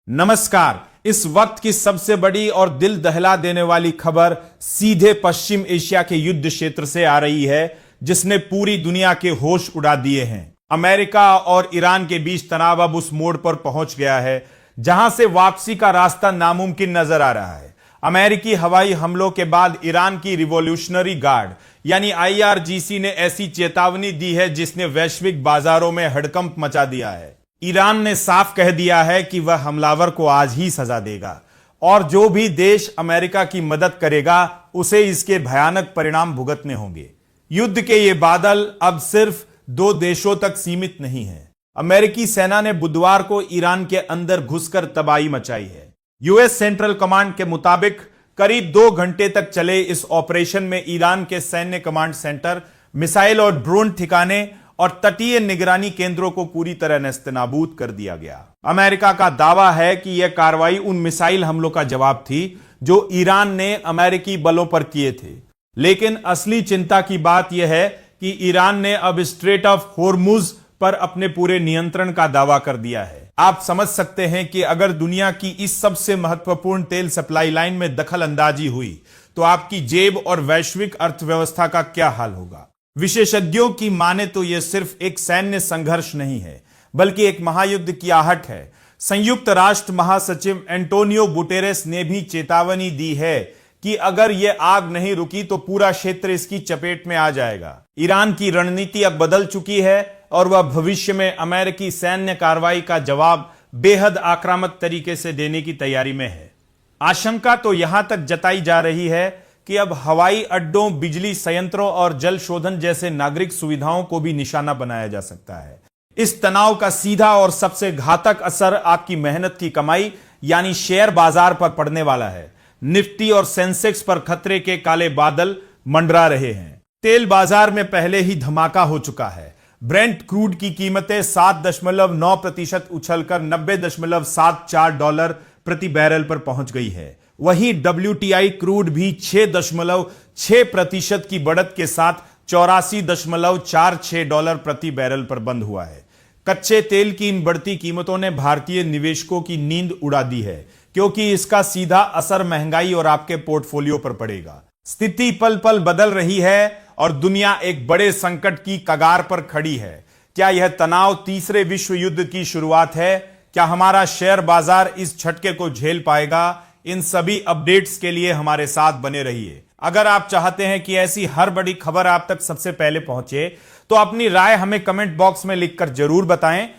नमस्कार। इस वक्त की सबसे बड़ी और दिल दहला देने वाली खबर सीधे पश्चिम एशिया के युद्ध क्षेत्र से आ रही है, जिसने पूरी दुनिया के होश उड़ा दिए हैं। अमेरिका और ईरान के बीच तनाव अब उस मोड़ पर पहुंच गया है जहां से वापसी का रास्ता नामुमकिन नजर आ रहा है। अमेरिकी हवाई हमलों के बाद ईरान की रिवॉल्यूशनरी गार्ड यानी आईआरजीसी ने ऐसी चेतावनी दी है जिसने वैश्विक बाजारों में हड़कंप मचा दिया है। ईरान ने साफ कह दिया है कि वह हमलावर को आज ही सजा देगा और जो भी देश अमेरिका की मदद करेगा उसे इसके भयानक परिणाम भुगतने होंगे। युद्ध के ये बादल अब सिर्फ दो देशों तक सीमित नहीं है। अमेरिकी सेना ने बुधवार को ईरान के अंदर घुसकर तबाही मचाई है। यूएस सेंट्रल कमांड के मुताबिक करीब 2 घंटे तक चले इस ऑपरेशन में ईरान के सैन्य कमांड सेंटर, मिसाइल और ड्रोन ठिकाने और तटीय निगरानी केंद्रों को पूरी तरह नेस्तनाबूद कर दिया गया। अमेरिका का दावा है कि यह कार्रवाई उन मिसाइल हमलों का जवाब थी जो ईरान ने अमेरिकी बलों पर किए थे। लेकिन असली चिंता की बात यह है कि ईरान ने अब स्ट्रेट ऑफ होर्मुज पर अपने पूरे नियंत्रण का दावा कर दिया है। आप समझ सकते हैं कि अगर दुनिया की इस सबसे महत्वपूर्ण तेल सप्लाई लाइन में दखल अंदाजी हुई तो आपकी जेब और वैश्विक अर्थव्यवस्था का क्या हाल होगा। विशेषज्ञों की माने तो यह सिर्फ एक सैन्य संघर्ष नहीं है, बल्कि एक महायुद्ध की आहट है। संयुक्त राष्ट्र महासचिव एंटोनियो गुटेरेस ने भी चेतावनी दी है कि अगर यह आग नहीं रुकी तो पूरा क्षेत्र इसकी चपेट में आ जाएगा। ईरान की रणनीति अब बदल चुकी है और वह भविष्य में अमेरिकी सैन्य कार्रवाई का जवाब बेहद आक्रामक तरीके से देने की तैयारी में है। आशंका तो यहां तक जताई जा रही है कि अब हवाई अड्डों, बिजली संयंत्रों और जल शोधन जैसे नागरिक सुविधाओं को भी निशाना बनाया जा सकता है। इस तनाव का सीधा और सबसे घातक असर आपकी मेहनत की कमाई यानी शेयर बाजार पर पड़ने वाला है। निफ्टी और सेंसेक्स पर खतरे के काले बादल मंडरा रहे हैं। तेल बाजार में पहले ही धमाका हो चुका है। ब्रेंट क्रूड की कीमतें 7.9% उछलकर $90.74 प्रति बैरल पर पहुंच गई है। वहीं WTI क्रूड भी 6.6% की बढ़त के साथ $84.46 प्रति बैरल पर बंद हुआ है। कच्चे तेल की इन बढ़ती कीमतों ने भारतीय निवेशकों की नींद उड़ा दी है, क्योंकि इसका सीधा असर महंगाई और आपके पोर्टफोलियो पर पड़ेगा। स्थिति पल पल बदल रही है और दुनिया एक बड़े संकट की कगार पर खड़ी है। क्या यह तनाव तीसरे विश्व युद्ध की शुरुआत है? क्या हमारा शेयर बाजार इस झटके को झेल पाएगा? इन सभी अपडेट्स के लिए हमारे साथ बने रहिए। अगर आप चाहते हैं कि ऐसी हर बड़ी खबर आप तक सबसे पहले पहुंचे तो अपनी राय हमें कमेंट बॉक्स में लिखकर जरूर बताएं